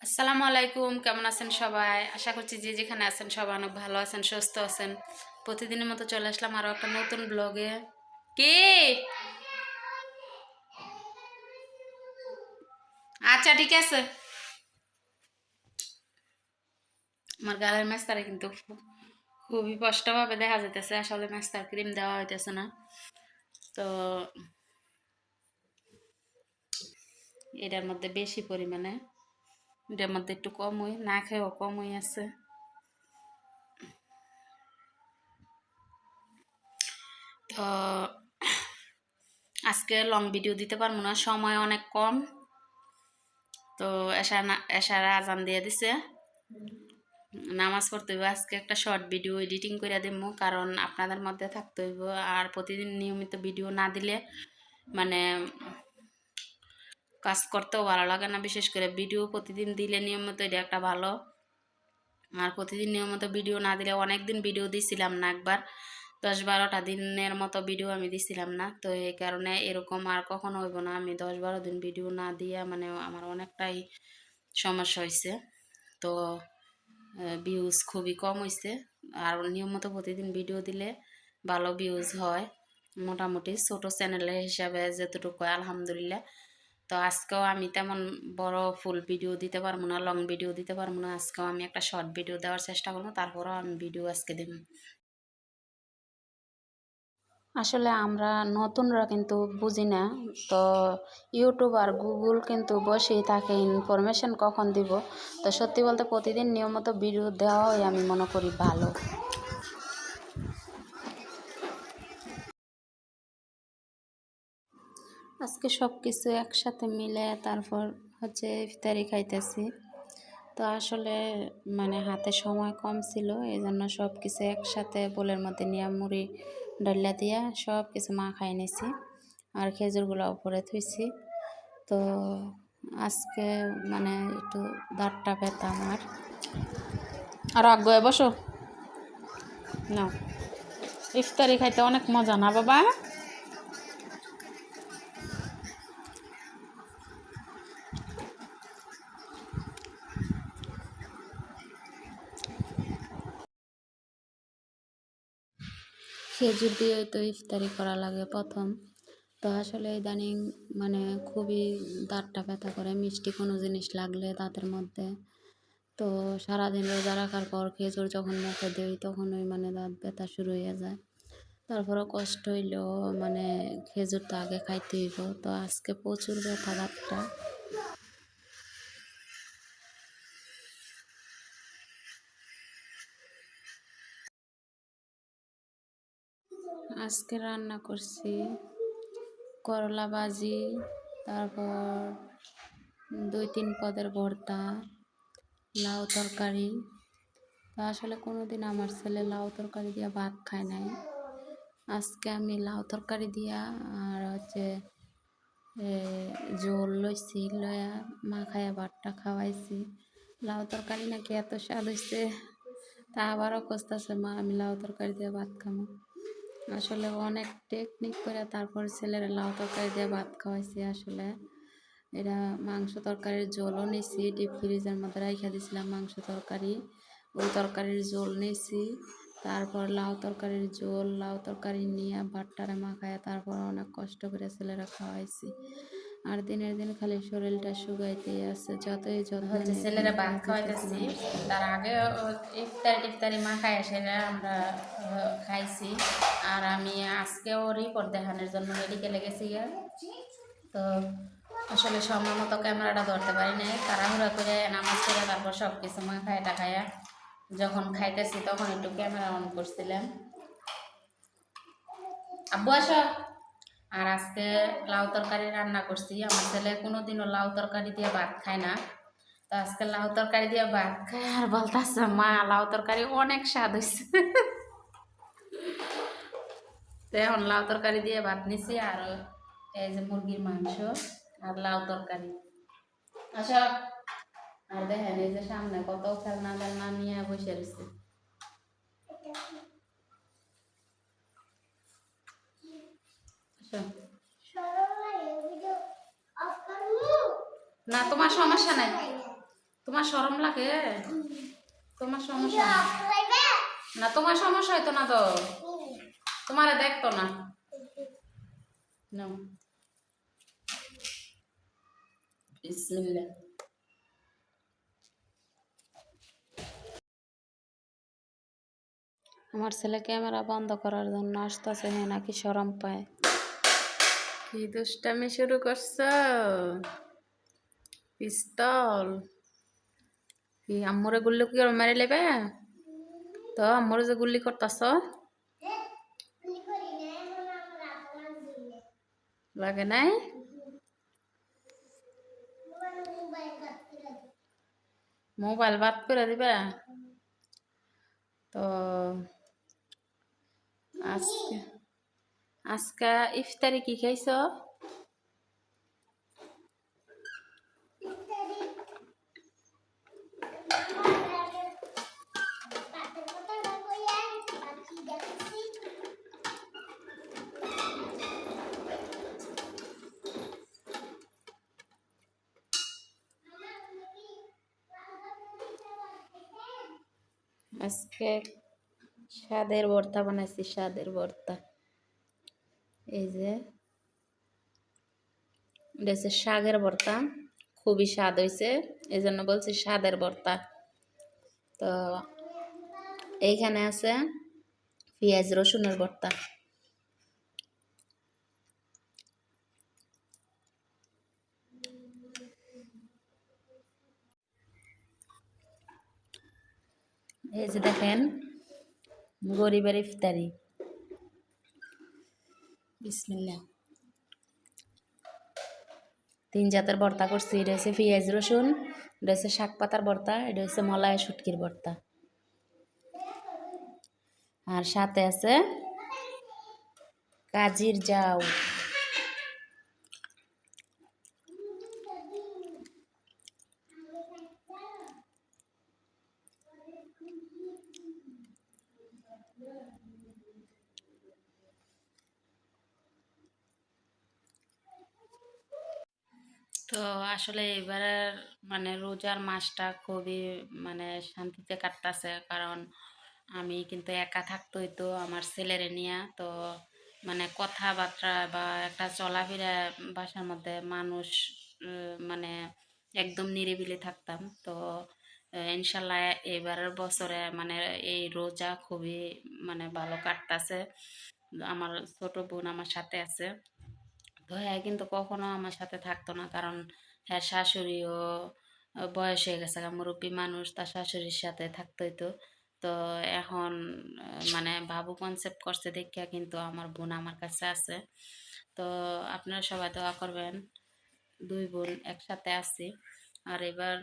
আসসালামু আলাইকুম, কেমন আছেন সবাই? আশা করছি যে যেখানে আছেন সবাই অনেক ভালো আছেন, সুস্থ আছেন। প্রতিদিনের মতো চলে আসলাম আরও একটা নতুন ব্লগে। কি? আচ্ছা, ঠিক আছে। আমার গালের মেস্তারে কিন্তু খুবই স্পষ্টভাবে দেখা যাইতেছে, আসলে মেস্তার ক্রিম দেওয়া হইতেছে না। তো এটার মধ্যে বেশি পরিমাণে, এটার মধ্যে একটু কমই, না খেয়েও কমই আছে। তো আজকে লং ভিডিও দিতে পারবো না, সময় অনেক কম। তো এশার আজান দিয়ে দিছে, নামাজ পড়তে হইব। আজকে একটা শর্ট ভিডিও এডিটিং করে দেবো, কারণ আপনাদের মধ্যে থাকতে হইব। আর প্রতিদিন নিয়মিত ভিডিও না দিলে মানে কাজ করতেও ভালো লাগে না। বিশেষ করে ভিডিও প্রতিদিন দিলে নিয়মিত, এটা একটা ভালো। আর প্রতিদিন নিয়মিত ভিডিও না দিলে, অনেক দিন ভিডিও দিছিলাম না, একবার 10-12টা দিনের মতো ভিডিও আমি দিছিলাম না। তো এই কারণে এরকম আর কখনো হইব না। আমি 10-12 দিন ভিডিও না দিয়া মানে আমার অনেকটাই সমস্যা হয়েছে। তো ভিউজ খুবই কম হয়েছে। আর নিয়মিত প্রতিদিন ভিডিও দিলে ভালো ভিউজ হয়, মোটামুটি ছোট চ্যানেলের হিসাবে যতটুকু হয়, আলহামদুলিল্লাহ। তো আজকেও আমি তেমন বড় ফুল ভিডিও দিতে পারবো না, লং ভিডিও দিতে পারবো না। আজকেও আমি একটা শর্ট ভিডিও দেওয়ার চেষ্টা করবো, তারপরেও আমি ভিডিও আজকে দেব। আসলে আমরা নতুনরা কিন্তু বুঝি না। তো ইউটিউব আর গুগল কিন্তু বসেই থাকে ইনফরমেশন কখন দিব। তো সত্যি বলতে প্রতিদিন নিয়মিত ভিডিও দেওয়াই আমি মনে করি ভালো। আজকে সব কিছু একসাথে মিলে তারপর হচ্ছে ইফতারি খাইতেছি। তো আসলে মানে হাতে সময় কম ছিল, এই জন্য সব কিছু একসাথে বোলের মধ্যে নিয়ে মুড়ি ডাল্লা দিয়া সব কিছু মাখাই নিছি, আর খেজুরগুলো উপরে থুইছি। তো আজকে মানে একটু দাঁতটা ব্যথা আমার। আর আগে বসো না, ইফতারি খাইতে অনেক মজা না বাবা? খেজুর দিয়েই তো ইফতারি করা লাগে প্রথম। তো আসলে ইদানিং মানে খুবই দাঁতটা ব্যথা করে, মিষ্টি কোনো জিনিস লাগলে দাঁতের মধ্যে। তো সারাদিন রোজা রাখার পর খেজুর যখন মুখে দিই, তখন ওই মানে দাঁত ব্যথা শুরু হয়ে যায়। তারপরেও কষ্ট হইলেও মানে খেজুর তো আগে খাইতে হইব। তো আজকে প্রচুর ব্যথা দাঁতটা। আজকে রান্না করছি করলা ভাজি, তারপর 2-3 পদের ভর্তা, লাউ তরকারি। তো আসলে কোনোদিন আমার ছেলে লাউ তরকারি দিয়ে ভাত খায় নাই। আজকে আমি লাউ তরকারি দিয়া আর হচ্ছে ঝোল লইছি, লয়া মাখায়া ভাতটা খাওয়াইছি। লাউ তরকারি নাকি এত স্বাদ হয়েছে, তা আবারও কষতেছে মা আমি লাউ তরকারি দিয়ে ভাত খাবো। আসলে অনেক টেকনিক করে তারপর ছেলের লাউ তরকারি দিয়ে ভাত খাওয়াইছি। আসলে এটা মাংস তরকারির ঝোলও নিছি, ডিপ ফ্রিজের মধ্যে রাইখা দিয়েছিলাম মাংস তরকারি, ওই তরকারির ঝোল নিছি। তারপর লাউ তরকারির ঝোল, লাউ তরকারি নিয়ে ভাতটারে মাখায় তারপর অনেক কষ্ট করে ছেলেরা খাওয়াইছি। আর দিনের দিন খালি শরীরটা শুকাইতেই আছে, যতই যত্ন হচ্ছে নিই ছেলেরা কোনো ভাত কাজ দিতেছি খাওয়াইতেছি। না। তার আগে ইফতারি টিফতারি মাখায় সেটা আমরা খাইছি। আর আমি আজকেও রিপোর্ট দেখানোর জন্য মেডিকেলে গেছি গিয়া। তো আসলে সময় মতো ক্যামেরাটা ধরতে পারি নাই, তাড়াহুড়া করে নামাজ পড়ে তারপর সব কিছু মাখায় টাকায়া যখন খাইতেছি তখন একটু ক্যামেরা অন করছিলাম। আব্বু আসো। আর আজকে লাউ তরকারি রান্না করছি। আমার ছেলে কোনোদিনও লাউ তরকারি দিয়ে ভাত খায় না। তো আজকে লাউ তরকারি দিয়ে ভাত খায় আর বলতেছে মা লাউ তরকারি অনেক স্বাদ হয়েছে। তো এখন লাউ তরকারি দিয়ে ভাত নিছি, আর এই যে মুরগির মাংস আর লাউ তরকারি। আচ্ছা, আর দেখেন এই যে সামনে কত খেলনা টেলনা নিয়ে বসে রয়েছে। না তোমার সমস্যা নাই, তোমার শরম লাগে? তোমার সমস্যা না, না তোমার সমস্যা হইতো না তো, তোমারে দেখতো না। নাও, বিসমিল্লাহ। আমার ছেলে ক্যামেরা বন্ধ করার জন্য আসতেছে, হ্যাঁ নাকি শরম পায়। কি দুষ্টামি শুরু করছো? পিস্তল কি আম্মুরে গুল্লি কি মেরে লেবে? তো আম্মুরে যে গুল্লি করতেছ লাগে নাই? মোবাইল বাদ করে দিবে? তো আজকে আজকে ইফতারি কি খাইছো? আজকে স্বাদের ভর্তা বানাইছি, স্বাদের ভর্তা। এই যে এটা হচ্ছে শাকের ভর্তা, খুবই স্বাদ হয়েছে, এই জন্য বলছি স্বাদের ভর্তা। তো এইখানে আছে পেঁয়াজ রসুনের ভর্তা। এই যে দেখেন গরিবের ইফতারি। বিসমিল্লাহ। 3 জাতের ভর্তা করছি, এটা হচ্ছে পেঁয়াজ রসুন, এটা হচ্ছে শাক পাতার ভর্তা, এটা হচ্ছে মলায় শুটকির ভর্তা, আর সাথে আছে কাজির জাউ। তো আসলে এবারের মানে রোজার মাসটা খুবই মানে শান্তিতে কাটতেছে, কারণ আমি কিন্তু একা থাকতোই তো আমার ছেলেরে নিয়ে, তো মানে কথাবার্তা বা একটা চলাফেরা বাসার মধ্যে মানুষ মানে একদম নিরিবিলি থাকতাম। তো ইনশাল্লাহ এবারের বছরে মানে এই রোজা খুবই মানে ভালো কাটতেছে। আমার ছোট বোন আমার সাথে আছে, তো হ্যাঁ কিন্তু কখনো আমার সাথে থাকতো না, কারণ হ্যাঁ শাশুড়িও বয়স হয়ে গেছে, মুরব্বী মানুষ, তার শাশুড়ির সাথে থাকতে হইতো। তো এখন মানে বাবু কনসেপ্ট করছে দেখিয়া কিন্তু আমার বোন আমার কাছে আছে। তো আপনারা সবাই দোয়া করবেন, 2 বোন একসাথে আছি। আর এবার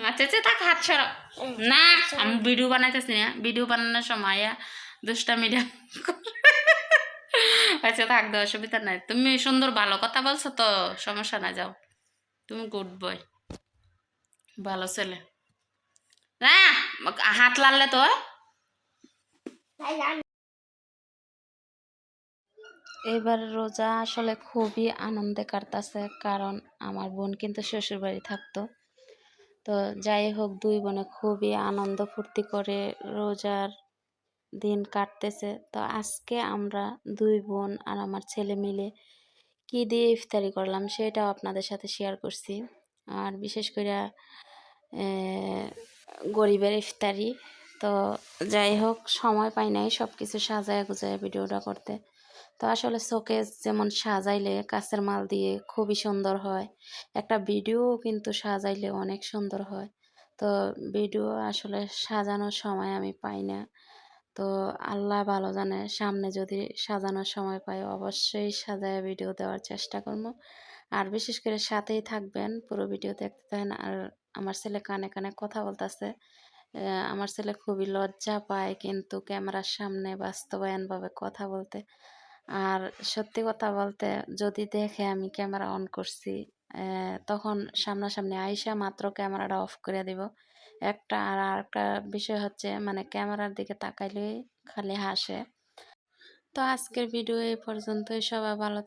আচ্ছা আচ্ছা থাক, হাত সরা। না, আমি ভিডিও বানাইতেছি না, ভিডিও বানানোর সময় দুষ্টামিটা আচ্ছা থাক, দাও, অসুবিধা নাই। তুমি সুন্দর ভালো কথা বলছো তো, সমস্যা না, যাও। তুমি গুড বয়, ভালো ছেলে। না, হাত লাগলে তো। এবার রোজা আসলে খুবই আনন্দে কাটতেছে, কারণ আমার বোন কিন্তু শ্বশুর বাড়ি থাকতো। তো যাই হোক, 2 বোনে খুবই আনন্দ ফুর্তি করে রোজার দিন কাটতেছে। তো আজকে আমরা 2 বোন আর আমার ছেলে মিলে কি দিয়ে ইফতারি করলাম সেটাও আপনাদের সাথে শেয়ার করছি। আর বিশেষ করে গরিবের ইফতারি। তো যাই হোক, সময় পাই নাই সব কিছু সাজায় গুজায় ভিডিওটা করতে। তো আসলে শোকেস যেমন সাজাইলে কাঁচের মাল দিয়ে খুবই সুন্দর হয়, একটা ভিডিও কিন্তু সাজাইলে অনেক সুন্দর হয়। তো ভিডিও আসলে সাজানোর সময় আমি পাই না। তো আল্লাহ ভালো জানে, সামনে যদি সাজানোর সময় পাই অবশ্যই সাজায় ভিডিও দেওয়ার চেষ্টা করবো। আর বিশেষ করে সাথেই থাকবেন, পুরো ভিডিও দেখতে থাকেন। আর আমার ছেলে কানে কানে কথা বলতেছে। আমার ছেলে খুবই লজ্জা পায় কিন্তু ক্যামেরার সামনে বাস্তবায়নভাবে কথা বলতে। আর সত্যি কথা বলতে, যদি দেখে আমি ক্যামেরা অন করছি তখন সামনাসামনি আইসা মাত্র ক্যামেরাটা অফ করে দিব। আরেকটা বিষয় হচ্ছে মানে ক্যামেরার দিকে তাকাইলেই খালি হাসে। তো আজকের ভিডিও এই পর্যন্তই। সবাই ভালো